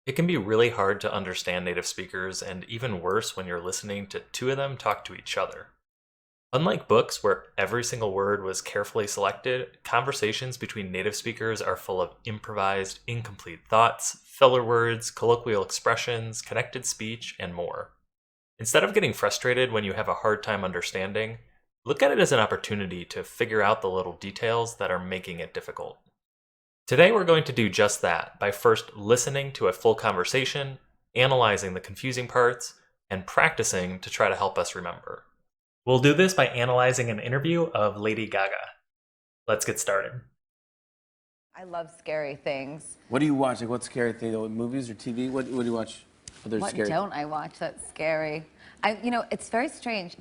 It can be really hard to understand native speakers, and even worse when you're listening to two of them talk to each other. Unlike books where every single word was carefully selected, conversations between native speakers are full of improvised, incomplete thoughts, filler words, colloquial expressions, connected speech, and more. Instead of getting frustrated when you have a hard time understanding, look at it as an opportunity to figure out the little details that are making it difficult. Today, we're going to do just that by first listening to a full conversation, analyzing the confusing parts, and practicing to try to help us remember. We'll do this by analyzing an interview of Lady Gaga. Let's get started. I love scary things. What do you watch? Like, what scary thing? Movies or TV? What do you watch? What don't I watch that's scary? It's very strange.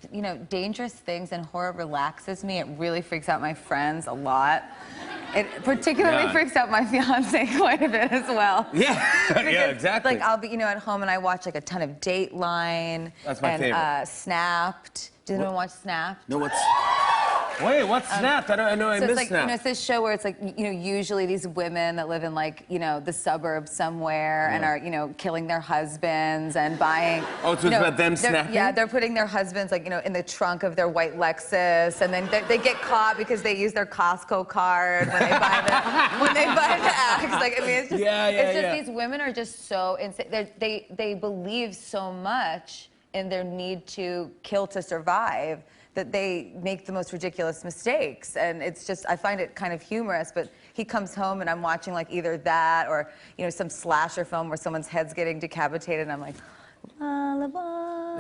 Dangerous things and horror relaxes me. It really freaks out my friends a lot. It particularly freaks out my fiance quite a bit as well. Yeah, yeah, exactly. Like, I'll be, at home and I watch like a ton of Dateline. That's my favorite. Snapped. Did anyone watch Snapped? No, what's Snapped? I know I So missed it's like, Snapped. it's this show where it's like, usually these women that live in like, the suburbs somewhere and are, killing their husbands and buying. Oh, so it's about them snapping? Yeah, they're putting their husbands like, in the trunk of their white Lexus, and then they get caught because they use their Costco card when they buy the axe. Like, I mean, it's just these women are just so insane. They believe so much in their need to kill to survive that they make the most ridiculous mistakes. And it's just, I find it kind of humorous, but he comes home and I'm watching like either that or, some slasher film where someone's head's getting decapitated and I'm like, lullaby.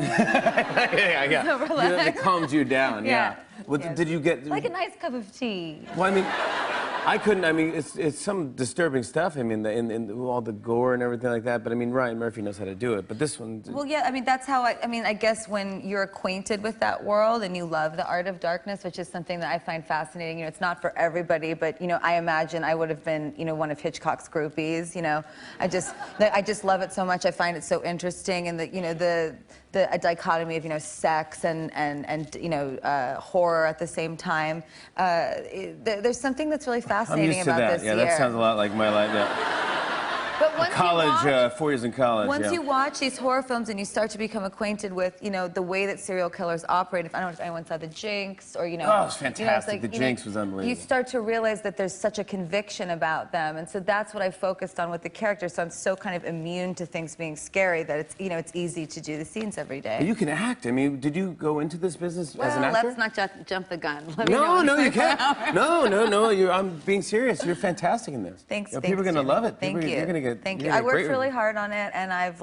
It calms you down, yeah. Well, Yes. did you get... Like a nice cup of tea. Well, I mean, it's some disturbing stuff. I mean, in all the gore and everything like that. But I mean, Ryan Murphy knows how to do it. But this one. Well, yeah, I mean, that's how I guess when you're acquainted with that world and you love the art of darkness, which is something that I find fascinating. It's not for everybody, but I imagine I would have been, one of Hitchcock's groupies. I just love it so much. I find it so interesting, and the dichotomy of sex and horror at the same time. There's something that's really fascinating about this Yeah, year. that sounds a lot like my life. Yeah. But once College, 4 years in college. once you watch these horror films and you start to become acquainted with, the way that serial killers operate. If I don't know if anyone saw The Jinx or, Oh, it was fantastic. The Jinx was unbelievable. You start to realize that there's such a conviction about them, and so that's what I focused on with the characters. So I'm so kind of immune to things being scary that it's, it's easy to do the scenes every day. You can act. I mean, did you go into this business as an actor? Let's not jump the gun. No, you can't. No. I'm being serious. You're fantastic in this. Thanks. People are going to love it. Thank you. You're going to get. Thank you. I worked really hard on it, and I've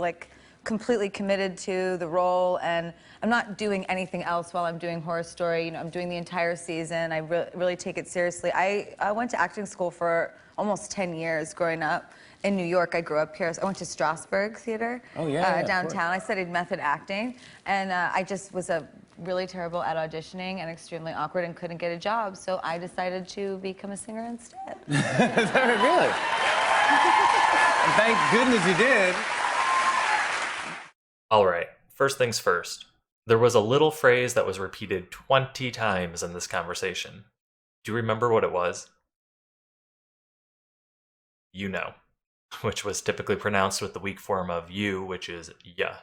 completely committed to the role, and I'm not doing anything else while I'm doing Horror Story. I'm doing the entire season. I really take it seriously. I went to acting school for almost 10 years growing up in New York. I grew up here. So I went to Strasberg Theater downtown. I studied method acting, and I just was really terrible at auditioning and extremely awkward and couldn't get a job, so I decided to become a singer instead. Really? Thank goodness you did. All right, first things first. There was a little phrase that was repeated 20 times in this conversation. Do you remember what it was? Which was typically pronounced with the weak form of you, which is ya.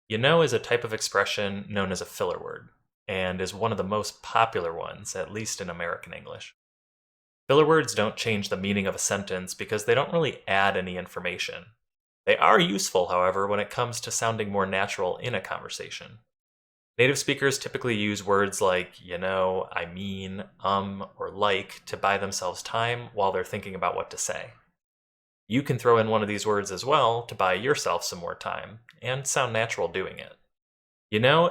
Is a type of expression known as a filler word, and is one of the most popular ones, at least in American English. Filler words don't change the meaning of a sentence because they don't really add any information. They are useful, however, when it comes to sounding more natural in a conversation. Native speakers typically use words like, I mean, or like to buy themselves time while they're thinking about what to say. You can throw in one of these words as well to buy yourself some more time and sound natural doing it.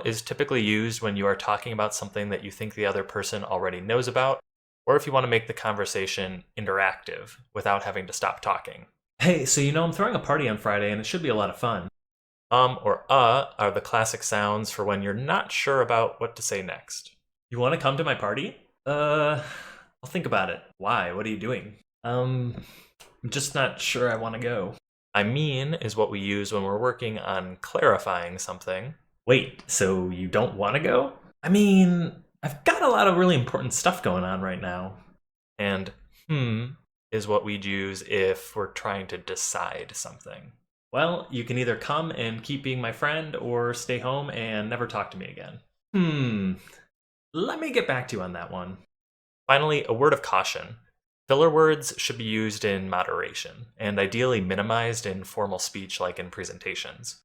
Is typically used when you are talking about something that you think the other person already knows about, or if you want to make the conversation interactive without having to stop talking. Hey, so I'm throwing a party on Friday and it should be a lot of fun. Or are the classic sounds for when you're not sure about what to say next. You want to come to my party? I'll think about it. Why? What are you doing? I'm just not sure I want to go. I mean is what we use when we're working on clarifying something. Wait, so you don't want to go? I mean, I've got a lot of really important stuff going on right now. And, is what we'd use if we're trying to decide something. Well, you can either come and keep being my friend or stay home and never talk to me again. Let me get back to you on that one. Finally, a word of caution. Filler words should be used in moderation, and ideally minimized in formal speech like in presentations.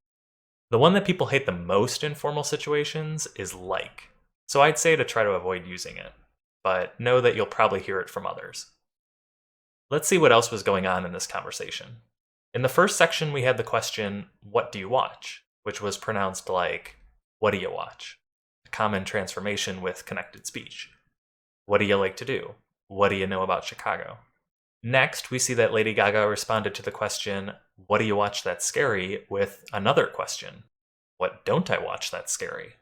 The one that people hate the most in formal situations is like, so I'd say to try to avoid using it, but know that you'll probably hear it from others. Let's see what else was going on in this conversation. In the first section, we had the question, what do you watch? Which was pronounced like, what do you watch? A common transformation with connected speech. What do you like to do? What do you know about Chicago? Next, we see that Lady Gaga responded to the question, what do you watch that's scary, with another question, what don't I watch that's scary?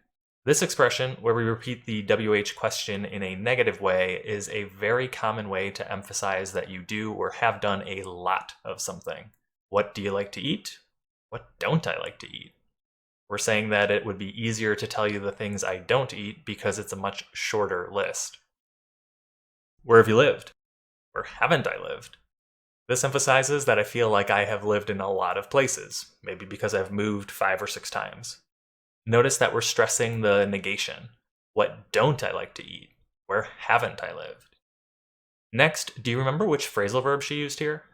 This expression, where we repeat the WH question in a negative way, is a very common way to emphasize that you do or have done a lot of something. What do you like to eat? What don't I like to eat? We're saying that it would be easier to tell you the things I don't eat because it's a much shorter list. Where have you lived? Where haven't I lived? This emphasizes that I feel like I have lived in a lot of places, maybe because I've moved 5 or 6 times. Notice that we're stressing the negation. What don't I like to eat? Where haven't I lived? Next, do you remember which phrasal verb she used here?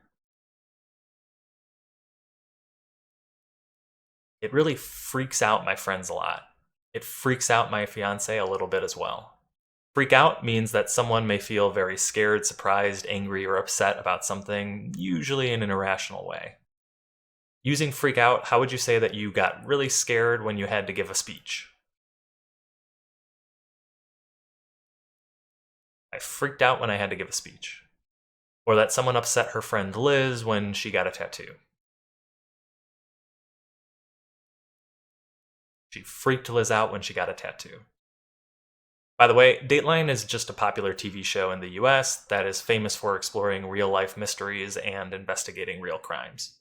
It really freaks out my friends a lot. It freaks out my fiance a little bit as well. Freak out means that someone may feel very scared, surprised, angry, or upset about something, usually in an irrational way. Using freak out, how would you say that you got really scared when you had to give a speech? I freaked out when I had to give a speech. Or that someone upset her friend Liz when she got a tattoo. She freaked Liz out when she got a tattoo. By the way, Dateline is just a popular TV show in the US that is famous for exploring real-life mysteries and investigating real crimes.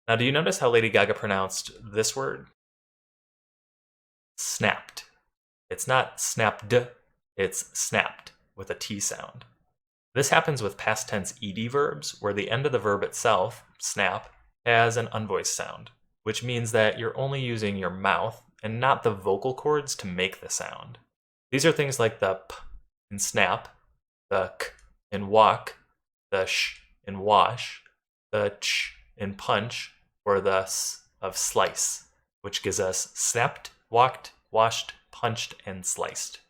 Now, do you notice how Lady Gaga pronounced this word? Snapped. It's not snapped, it's snapped, with a T sound. This happens with past tense ed verbs, where the end of the verb itself, snap, has an unvoiced sound, which means that you're only using your mouth and not the vocal cords to make the sound. These are things like the p in snap, the k in walk, the sh in wash, the ch in punch, or the s of slice, which gives us snapped, walked, washed, punched, and sliced.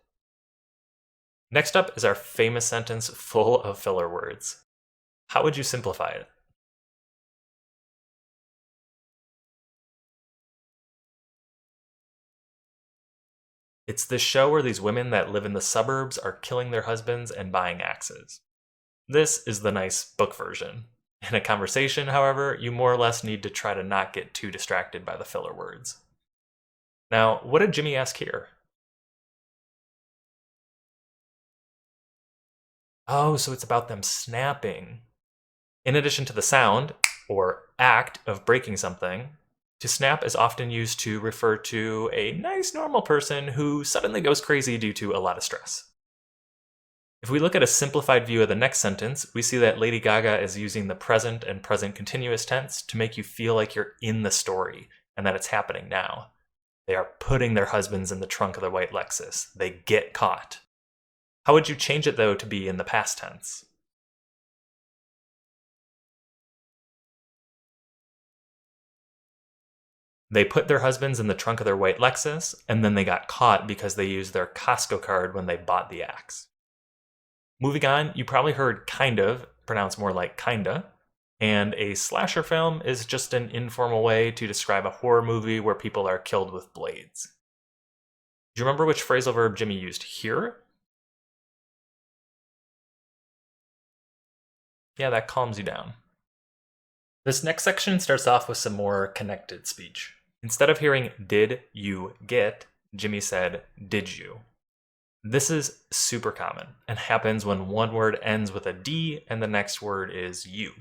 Next up is our famous sentence full of filler words. How would you simplify it? It's this show where these women that live in the suburbs are killing their husbands and buying axes. This is the nice book version. In a conversation, however, you more or less need to try to not get too distracted by the filler words. Now, what did Jimmy ask here? Oh, so it's about them snapping. In addition to the sound, or act, of breaking something, to snap is often used to refer to a nice normal person who suddenly goes crazy due to a lot of stress. If we look at a simplified view of the next sentence, we see that Lady Gaga is using the present and present continuous tense to make you feel like you're in the story and that it's happening now. They are putting their husbands in the trunk of the white Lexus. They get caught. How would you change it, though, to be in the past tense? They put their husbands in the trunk of their white Lexus, and then they got caught because they used their Costco card when they bought the axe. Moving on, you probably heard kind of, pronounced more like kinda, and a slasher film is just an informal way to describe a horror movie where people are killed with blades. Do you remember which phrasal verb Jimmy used here? Yeah, that calms you down. This next section starts off with some more connected speech. Instead of hearing did you get, Jimmy said did you. This is super common and happens when one word ends with a D and the next word is you.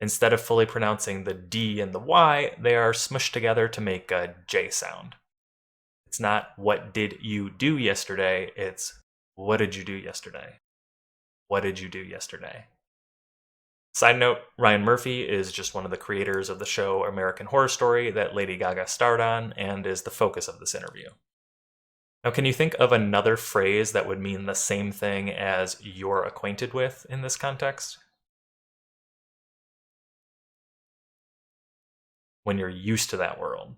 Instead of fully pronouncing the D and the Y, they are smushed together to make a J sound. It's not what did you do yesterday, it's what did you do yesterday? What did you do yesterday? Side note, Ryan Murphy is just one of the creators of the show American Horror Story that Lady Gaga starred on and is the focus of this interview. Now, can you think of another phrase that would mean the same thing as "you're acquainted with" in this context? When you're used to that world.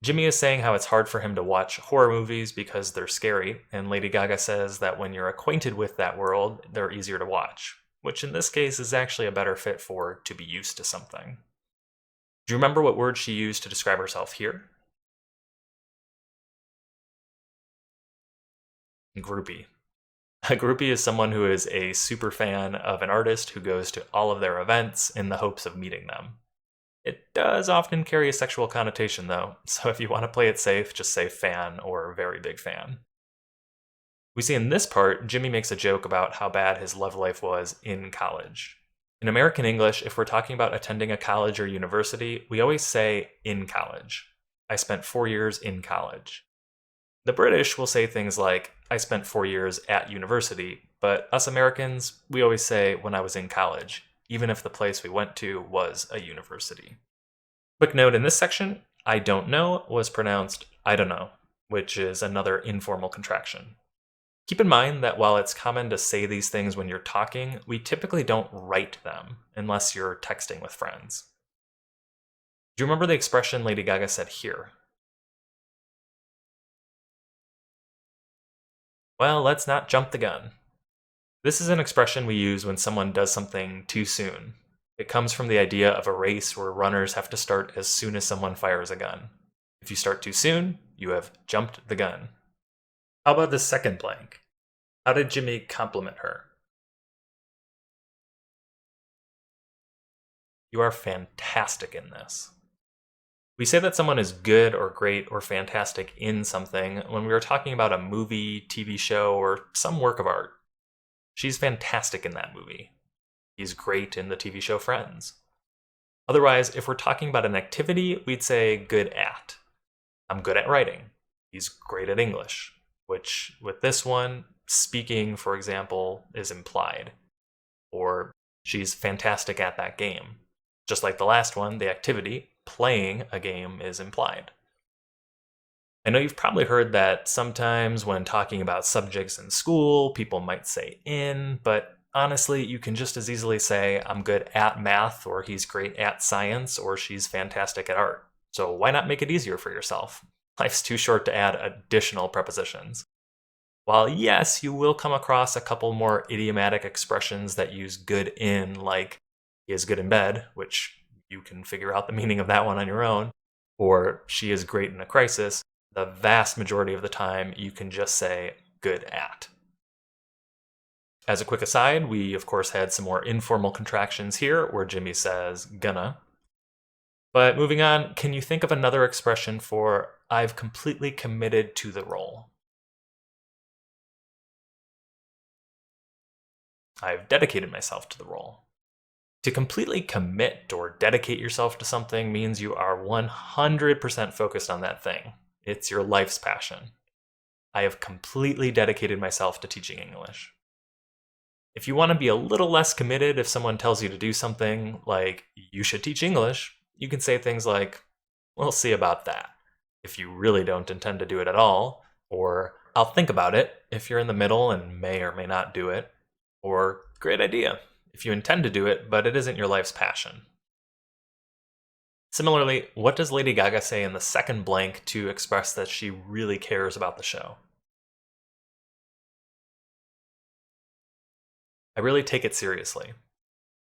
Jimmy is saying how it's hard for him to watch horror movies because they're scary, and Lady Gaga says that when you're acquainted with that world, they're easier to watch, which in this case is actually a better fit for to be used to something. Do you remember what word she used to describe herself here? Groupie. A groupie is someone who is a super fan of an artist who goes to all of their events in the hopes of meeting them. It does often carry a sexual connotation, though, so if you want to play it safe, just say fan or very big fan. We see in this part, Jimmy makes a joke about how bad his love life was in college. In American English, if we're talking about attending a college or university, we always say in college. I spent 4 years in college. The British will say things like, I spent 4 years at university, but us Americans, we always say when I was in college, even if the place we went to was a university. Quick note in this section, I don't know was pronounced I don't know, which is another informal contraction. Keep in mind that while it's common to say these things when you're talking, we typically don't write them unless you're texting with friends. Do you remember the expression Lady Gaga said here? Well, let's not jump the gun. This is an expression we use when someone does something too soon. It comes from the idea of a race where runners have to start as soon as someone fires a gun. If you start too soon, you have jumped the gun. How about this second blank? How did Jimmy compliment her? You are fantastic in this. We say that someone is good or great or fantastic in something when we are talking about a movie, TV show, or some work of art. She's fantastic in that movie. He's great in the TV show Friends. Otherwise, if we're talking about an activity, we'd say good at. I'm good at writing. He's great at English, which with this one, speaking, for example, is implied. Or she's fantastic at that game. Just like the last one, the activity, playing a game, is implied. I know you've probably heard that sometimes when talking about subjects in school, people might say in, but honestly, you can just as easily say, I'm good at math, or he's great at science, or she's fantastic at art. So why not make it easier for yourself? Life's too short to add additional prepositions. While yes, you will come across a couple more idiomatic expressions that use good in, like he is good in bed, which you can figure out the meaning of that one on your own, or she is great in a crisis, the vast majority of the time you can just say good at. As a quick aside, we of course had some more informal contractions here where Jimmy says gonna. But moving on, can you think of another expression for I've completely committed to the role? I've dedicated myself to the role. To completely commit or dedicate yourself to something means you are 100% focused on that thing. It's your life's passion. I have completely dedicated myself to teaching English. If you want to be a little less committed if someone tells you to do something like, you should teach English, you can say things like, we'll see about that, if you really don't intend to do it at all, or I'll think about it if you're in the middle and may or may not do it, or great idea if you intend to do it, but it isn't your life's passion. Similarly, what does Lady Gaga say in the second blank to express that she really cares about the show? I really take it seriously.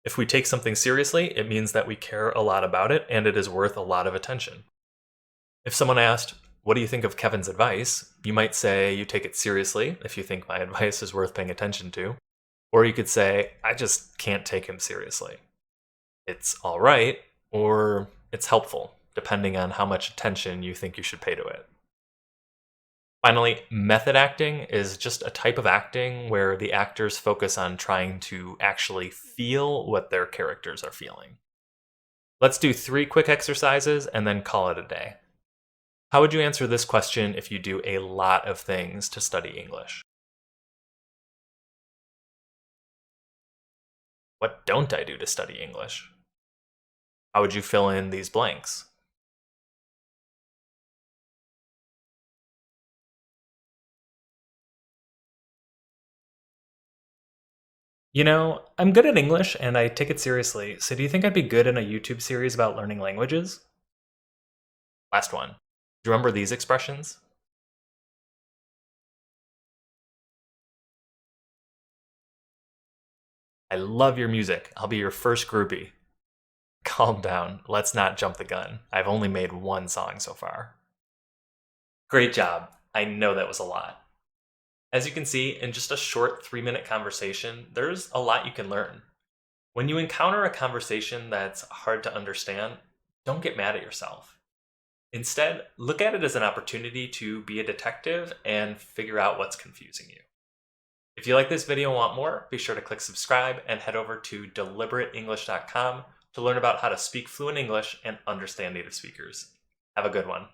If we take something seriously, it means that we care a lot about it and it is worth a lot of attention. If someone asked, what do you think of Kevin's advice? You might say you take it seriously if you think my advice is worth paying attention to. Or you could say, I just can't take him seriously. It's all right, or it's helpful, depending on how much attention you think you should pay to it. Finally, method acting is just a type of acting where the actors focus on trying to actually feel what their characters are feeling. Let's do 3 quick exercises and then call it a day. How would you answer this question if you do a lot of things to study English? What don't I do to study English? How would you fill in these blanks? You know, I'm good at English and I take it seriously, so do you think I'd be good in a YouTube series about learning languages? Last one. Do you remember these expressions? I love your music. I'll be your first groupie. Calm down. Let's not jump the gun. I've only made one song so far. Great job. I know that was a lot. As you can see, in just a short 3-minute conversation, there's a lot you can learn. When you encounter a conversation that's hard to understand, don't get mad at yourself. Instead, look at it as an opportunity to be a detective and figure out what's confusing you. If you like this video and want more, be sure to click subscribe and head over to deliberateenglish.com to learn about how to speak fluent English and understand native speakers. Have a good one.